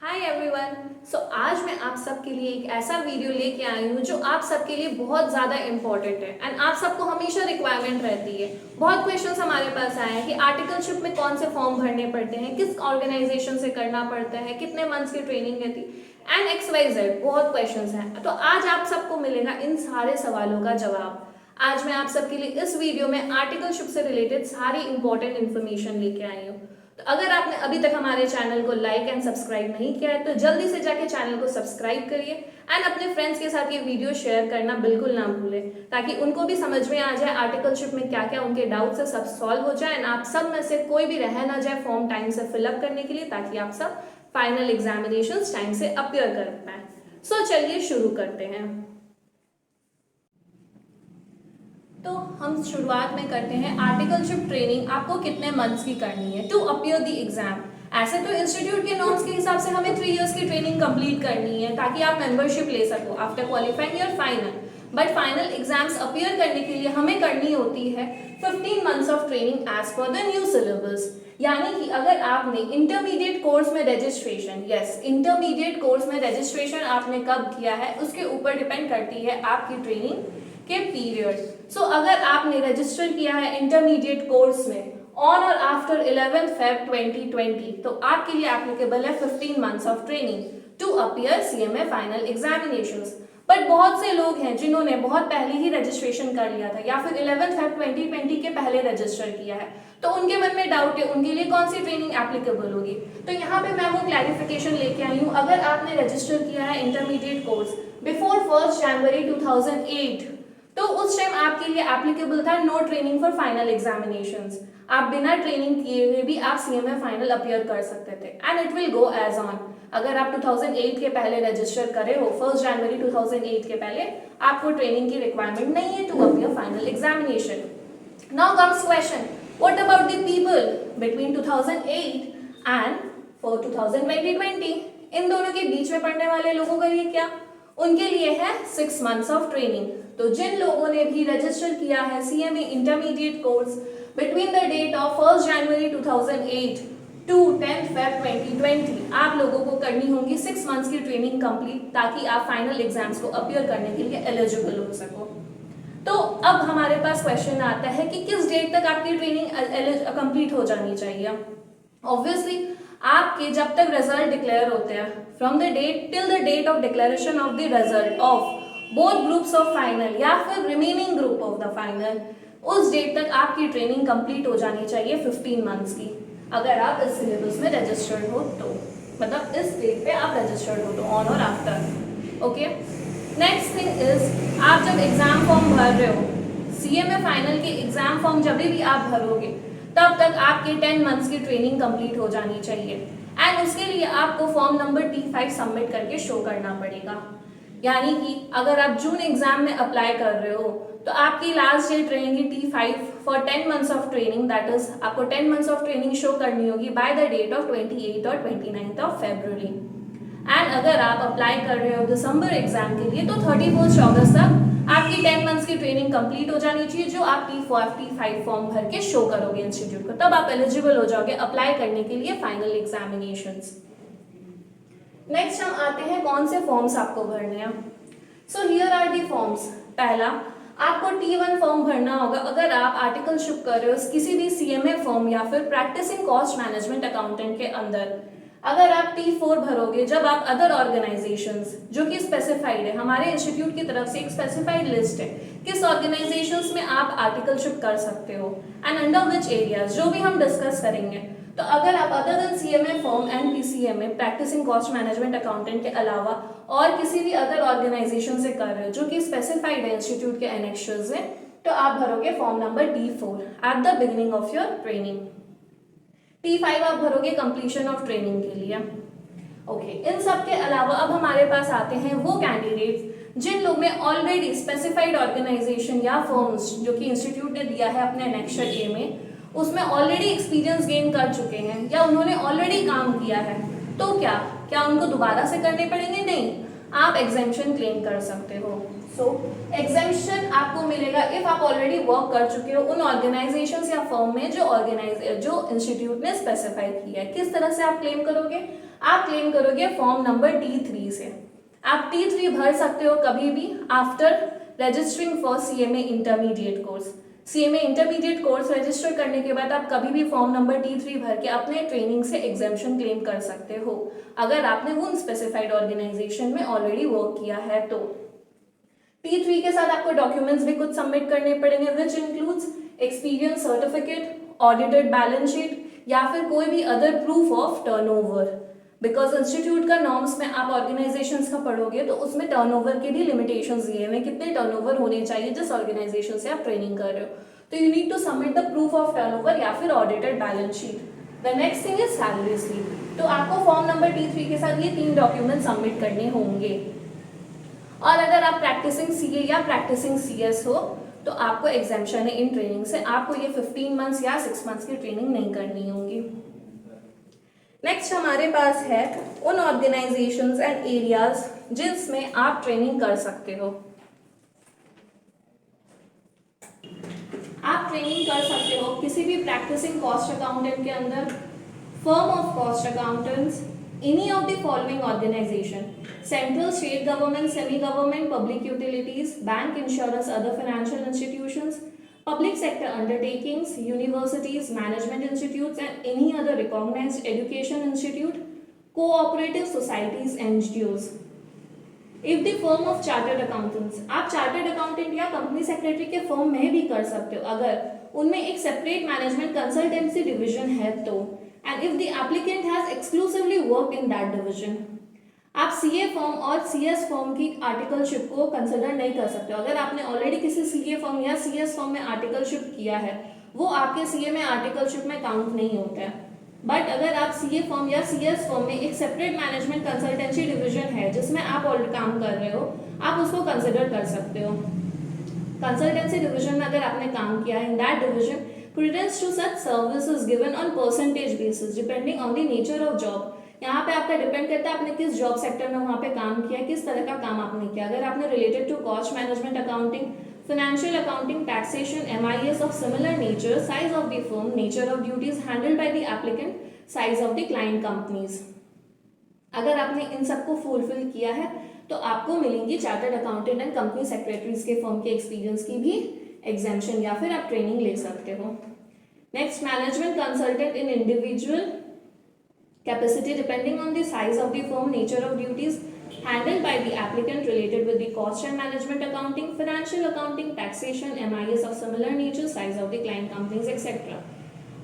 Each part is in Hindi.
Hi everyone. आज मैं आप सबके लिए एक ऐसा वीडियो लेके आई हूँ जो आप सबके लिए बहुत ज़्यादा इम्पोर्टेंट है एंड आप सबको हमेशा रिक्वायरमेंट रहती है। बहुत क्वेश्चंस हमारे पास आए हैं कि आर्टिकलशिप में कौन से फॉर्म भरने पड़ते हैं, किस ऑर्गेनाइजेशन से करना पड़ता है, कितने मंथ्स की ट्रेनिंग रहती है एंड XYZ। बहुत क्वेश्चंस हैं, तो आज आप सबको मिलेगा इन सारे सवालों का जवाब। आज मैं आप सबके लिए इस वीडियो में आर्टिकलशिप से रिलेटेड सारी इंपॉर्टेंट इन्फॉर्मेशन लेके आई हूँ। तो अगर आपने अभी तक हमारे चैनल को लाइक एंड सब्सक्राइब नहीं किया है तो जल्दी से जाके चैनल को सब्सक्राइब करिए एंड अपने फ्रेंड्स के साथ ये वीडियो शेयर करना बिल्कुल ना भूलें, ताकि उनको भी समझ में आ जाए आर्टिकलशिप में क्या क्या उनके डाउट्स है सब सॉल्व हो जाए एंड आप सब में से कोई भी रह ना जाए फॉर्म टाइम से फिलअप करने के लिए, ताकि आप सब फाइनल एग्जामिनेशन टाइम से अपियर कर पाए। चलिए शुरू करते हैं। तो हम शुरुआत में करते हैं आर्टिकलशिप ट्रेनिंग आपको कितने मंथ्स की करनी है टू अपियर द एग्जाम। ऐसे तो इंस्टीट्यूट के नॉर्म्स के हिसाब से हमें 3 इयर्स की ट्रेनिंग कंप्लीट करनी है ताकि आप मेंबरशिप ले सको after qualifying your final. But final exams appear करने के लिए हमें करनी होती है 15 months of training as per the new syllabus. यानी कि अगर आपने इंटरमीडिएट कोर्स में रजिस्ट्रेशन, इंटरमीडिएट कोर्स में रजिस्ट्रेशन आपने कब किया है उसके ऊपर डिपेंड करती है आपकी ट्रेनिंग के पीरियड। अगर आपने रजिस्टर किया है इंटरमीडिएट कोर्स में ऑन और आफ्टर 11 Feb 2020 तो आपके लिए एप्लीकेबल है 15 months of training to appear CMA final examinations. But बहुत से लोग हैं जिन्होंने बहुत पहले ही रजिस्ट्रेशन कर लिया था या फिर 11 Feb 2020 के पहले रजिस्टर किया है, तो उनके मन में डाउट है उनके लिए कौन सी ट्रेनिंग एप्लीकेबल होगी। तो यहाँ पे मैं वो क्लैरिफिकेशन लेके आई हूँ। अगर आपने रजिस्टर किया है इंटरमीडिएट कोर्स बिफोर 1 जनवरी 2008 तो उस टाइम आपके लिए एप्लीकेबल था no training for final examinations. आप बिना ट्रेनिंग किए हुए भी आप CMA फाइनल अपियर कर सकते थे and it will go as on. अगर आप 2008 के पहले रजिस्टर करे हो 1 जनवरी 2008 के पहले, आपको ट्रेनिंग की रिक्वायरमेंट नहीं है to appear final examination. Now comes question, what about the people between 2008 and for 2020? इन दोनों के बीच में पढ़ने वाले लोगों का ये क्या? उनके लिए है 6 मंथ्स ऑफ ट्रेनिंग। तो जिन लोगों ने भी रजिस्टर किया है CMA intermediate course between the date of 1 January 2008 to 10 Feb 2020, आप लोगों को करनी होगी 6 मंथ्स की ट्रेनिंग कंप्लीट ताकि आप फाइनल एग्जाम्स को अपियर करने के लिए एलिजिबल हो सको। तो अब हमारे पास क्वेश्चन आता है कि किस डेट तक आपकी ट्रेनिंग कंप्लीट हो जानी चाहिए। ऑब्वियसली आपके जब तक रिजल्ट डिक्लेयर होते हैं from the date till the date of declaration of the result of both groups of final या फिर remaining group of the final, उस डेट तक आपकी ट्रेनिंग कंप्लीट हो जानी चाहिए 15 मंथ्स की। अगर आप इस सिलेबस में रजिस्टर्ड हो तो, मतलब इस डेट पे आप रजिस्टर्ड हो तो ऑन और after. Okay, next thing is आप जब एग्जाम फॉर्म भर रहे हो CMA फाइनल के एग्जाम फॉर्म जब भी आप भरोगे तब तक आपके 10 मंथ्स की ट्रेनिंग कंप्लीट हो जानी चाहिए एंड उसके लिए आपको फॉर्म नंबर T5 सबमिट करके शो करना पड़ेगा। यानी कि अगर आप जून एग्जाम में अप्लाई कर रहे हो तो आपकी लास्ट डेट रहेगी T5 for 10 months of training, that is आपको 10 मंथ्स ऑफ ट्रेनिंग शो करनी होगी बाय द डेट ऑफ 28 और 29 ऑफ February। एंड अगर आप अप्लाई कर रहे हो दिसंबर एग्जाम के लिए तो 31 अगस्त तक आपकी 10 मंथ्स की ट्रेनिंग कंप्लीट हो जानी चाहिए, जो आप T5 फॉर्म भर के शो करोगे इंस्टीट्यूट को, तब आप एलिजिबल हो जाओगे अप्लाई करने के लिए फाइनल एग्जामिनेशंस। नेक्स्ट हम आते हैं कौन से फॉर्म्स आपको भरने हैं। So here are the forms. पहला, आपको T1 फॉर्म भरना होगा अगर आप आर्टिकलशिप कर रहे हो किसी भी CMA फॉर्म या फिर प्रैक्टिसिंग कॉस्ट मैनेजमेंट अकाउंटेंट के अंदर। अगर आप T4 भरोगे जब आप अदर ऑर्गेनाइजेशंस, जो कि स्पेसिफाइड है, हमारे इंस्टीट्यूट की तरफ से एक स्पेसिफाइड लिस्ट है किस ऑर्गेनाइजेशंस में आप आर्टिकलशिप कर सकते हो एंड अंडर विच एरियाज, जो भी हम डिस्कस करेंगे। तो अगर आप other than CMA form and PCMA practising cost management accountant के अलावा और किसी भी अदर ऑर्गेनाइजेशन से कर रहे हो जो कि स्पेसिफाइड है इंस्टीट्यूट के एनेक्शर्स में, तो आप भरोगे form number T4 at the beginning of your training. T5 आप भरोगे कंप्लीशन ऑफ ट्रेनिंग के लिए। ओके, इन सब के अलावा अब हमारे पास आते हैं वो कैंडिडेट्स जिन लोग ने ऑलरेडी स्पेसिफाइड ऑर्गेनाइजेशन या फर्म्स जो कि इंस्टीट्यूट ने दिया है अपने एनेक्शर A में, उसमें ऑलरेडी एक्सपीरियंस गेन कर चुके हैं या उन्होंने ऑलरेडी काम किया है। तो क्या उनको दोबारा से करने पड़ेंगे? नहीं। आप एग्जेम्पशन क्लेम कर सकते हो। सो एग्जेम्पशन आपको मिलेगा इफ आप ऑलरेडी वर्क कर चुके हो उन ऑर्गेनाइजेशंस या फर्म में जो इंस्टीट्यूट ने स्पेसिफाई किया है। किस तरह से आप क्लेम करोगे? आप क्लेम करोगे फॉर्म नंबर T3 से। आप T3 भर सकते हो कभी भी after registering for CMA intermediate course. CMA intermediate course register करने के बाद आप कभी भी फॉर्म नंबर T3 भर के अपने ट्रेनिंग से एग्जेम्पशन क्लेम कर सकते हो, अगर आपने उन स्पेसिफाइड ऑर्गेनाइजेशन में ऑलरेडी वर्क किया है तो। T3 के साथ आपको डॉक्यूमेंट्स भी कुछ सबमिट करने पड़ेंगे, which includes experience certificate, audited balance sheet या फिर कोई भी other proof of turnover. Because institute का नॉर्म्स में आप ऑर्गेनाइजेशंस का पढ़ोगे तो उसमें टर्नओवर के भी लिमिटेशंस दिए हुए हैं, कितने टर्नओवर होने चाहिए जिस ऑर्गेनाइजेशन से आप ट्रेनिंग कर रहे हो। तो you need to submit the proof of turnover या फिर audited balance sheet. The next thing is salary slip. तो आपको फॉर्म नंबर T3 के साथ ये 3 डॉक्यूमेंट सबमिट करने होंगे। और अगर आप प्रैक्टिसिंग CA या प्रैक्टिसिंग CS हो तो आपको एग्जेम्पशन है इन ट्रेनिंग से, आपको ये 15 मंथ्स या 6 मंथ्स की ट्रेनिंग नहीं करनी होगी। नेक्स्ट हमारे पास है उन ऑर्गेनाइजेशंस एंड एरियाज जिसमें आप ट्रेनिंग कर सकते हो। आप ट्रेनिंग कर सकते हो किसी भी प्रैक्टिसिंग कॉस्ट अकाउंटेंट के अंदर, firm of cost accountants, any of the following organization: central, state government, semi government, public utilities, bank, insurance, other financial institutions, public sector undertakings, universities, management institutes and any other recognized education institute, cooperative societies, NGOs. If the firm of chartered accountants, आप चार्टर्ड अकाउंटेंट या कंपनी सेक्रेटरी के फर्म में भी कर सकते हो अगर उनमें एक सेपरेट मैनेजमेंट कंसल्टेंसी डिवीजन है तो, and if the applicant has exclusively worked in that division. आप CA फर्म और CS फर्म की आर्टिकलशिप को कंसिडर नहीं कर सकते हो। अगर आपने ऑलरेडी किसी CA फर्म या CS फर्म में आर्टिकलशिप किया है वो आपके CA में आर्टिकलशिप में काउंट नहीं होता है। बट अगर आप CA फर्म या CS फर्म में एक सेपरेट मैनेजमेंट कंसल्टेंसी डिवीजन है जिसमें आप ऑलरेडी काम कर रहे हो, आप उसको कंसिडर कर सकते हो। कंसल्टेंसी डिवीजन में अगर आपने काम किया है in that division, preference to such services given on percentage basis depending on the nature of job. यहाँ पे आपका डिपेंड करता है आपने किस जॉब सेक्टर में वहाँ पे काम किया, किस तरह का काम आपने किया। अगर आपने related to cost management accounting, financial accounting, taxation, MIS of similar nature, size of the firm, nature of duties handled by the applicant, size of the client companies. अगर आपने इन सबको फुलफिल किया है तो आपको मिलेंगी chartered accountant and company secretaries के फर्म के एक्सपीरियंस की भी एग्जाम्पशन या फिर आप ट्रेनिंग ले सकते हो। Next, management consultant in individual capacity depending on the size of the firm, nature of duties handled by the applicant related with the cost and management accounting, financial accounting, taxation, MIS of similar nature, size of the client companies etcetera.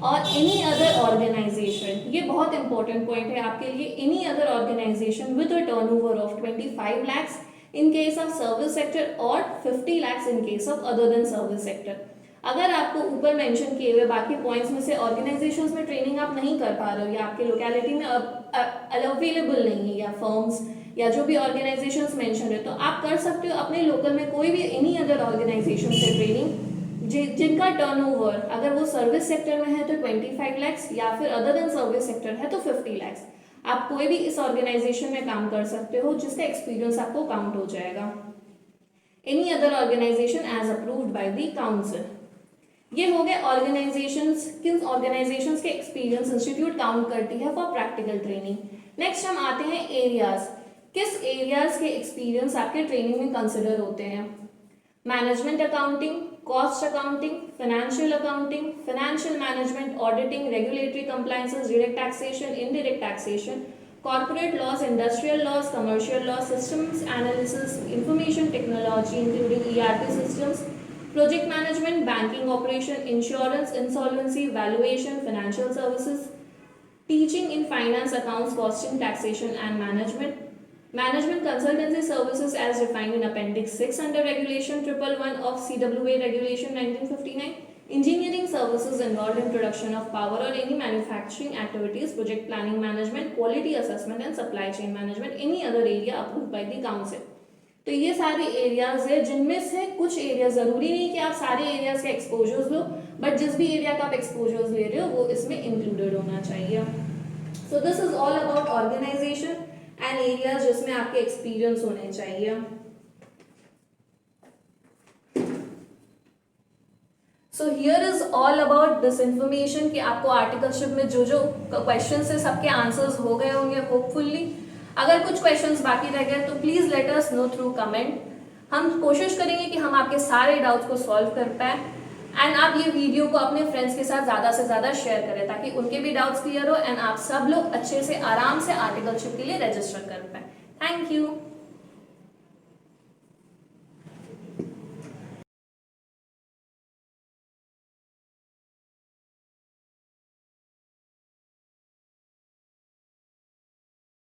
और एनी अदर ऑर्गेनाइजेशन, ये बहुत इंपॉर्टेंट पॉइंट है आपके लिए, any other organisation with a turnover of 25 lakhs in case of service sector और 50 lakhs in case of other than service sector। अगर आपको ऊपर मेंशन किए हुए बाकी पॉइंट्स में से ऑर्गेनाइजेशंस में ट्रेनिंग आप नहीं कर पा रहे हो या आपके लोकेलिटी में अवेलेबल नहीं है या फर्म्स या जो भी ऑर्गेनाइजेशंस मेंशन है, तो आप कर सकते हो अपने लोकल में कोई भी एनी अदर ऑर्गेनाइजेशन से ट्रेनिंग जिनका टर्नओवर अगर वो सर्विस सेक्टर में है तो 25 lakhs या फिर अदर देन सर्विस सेक्टर है तो 50 lakhs। आप कोई भी इस ऑर्गेनाइजेशन में काम कर सकते हो जिसका एक्सपीरियंस आपको काउंट हो जाएगा। Any other organisation as approved by the council. ये हो गए ऑर्गेनाइजेशंस, किन ऑर्गेनाइजेशंस के एक्सपीरियंस इंस्टीट्यूट काउंट करती है फॉर प्रैक्टिकल ट्रेनिंग। नेक्स्ट हम आते हैं एरियाज, किस एरियाज के एक्सपीरियंस आपके ट्रेनिंग में कंसिडर होते हैं। Management accounting, cost accounting, financial accounting, financial management, auditing, regulatory compliances, direct taxation, indirect taxation, corporate laws, industrial laws, commercial laws, systems analysis, information technology including ERP systems, project management, banking operation, insurance, insolvency, valuation, financial services, teaching in finance, accounts, costing, taxation and management, management consultancy services as defined in appendix 6 under regulation 111 of CWA regulation 1959, engineering services involved in production of power or any manufacturing activities, project planning management, quality assessment and supply chain management, any other area approved by the council। तो ये सारे एरियाज है जिनमें से कुछ एरिया जरूरी नहीं कि आप सारे एरियाज के एक्सपोजर्स लो, बट जिस भी एरिया का आप एक्सपोजर्स ले रहे हो वो इसमें इंक्लूडेड होना चाहिए। So this is all about organisation. And areas जिसमें आपके एक्सपीरियंस होने चाहिए। So here is all about this information कि आपको आर्टिकलशिप में जो जो क्वेश्चंस है सबके आंसर्स हो गए होंगे होपफुली। अगर कुछ क्वेश्चंस बाकी रह गए तो please let us know through comment. हम कोशिश करेंगे कि हम आपके सारे डाउट्स को सॉल्व कर पाए। एंड आप ये वीडियो को अपने फ्रेंड्स के साथ ज़्यादा से ज़्यादा शेयर करें ताकि उनके भी डाउट्स क्लियर हो एंड आप सब लोग अच्छे से आराम से आर्टिकलशिप के लिए रजिस्टर कर पाए। Thank you.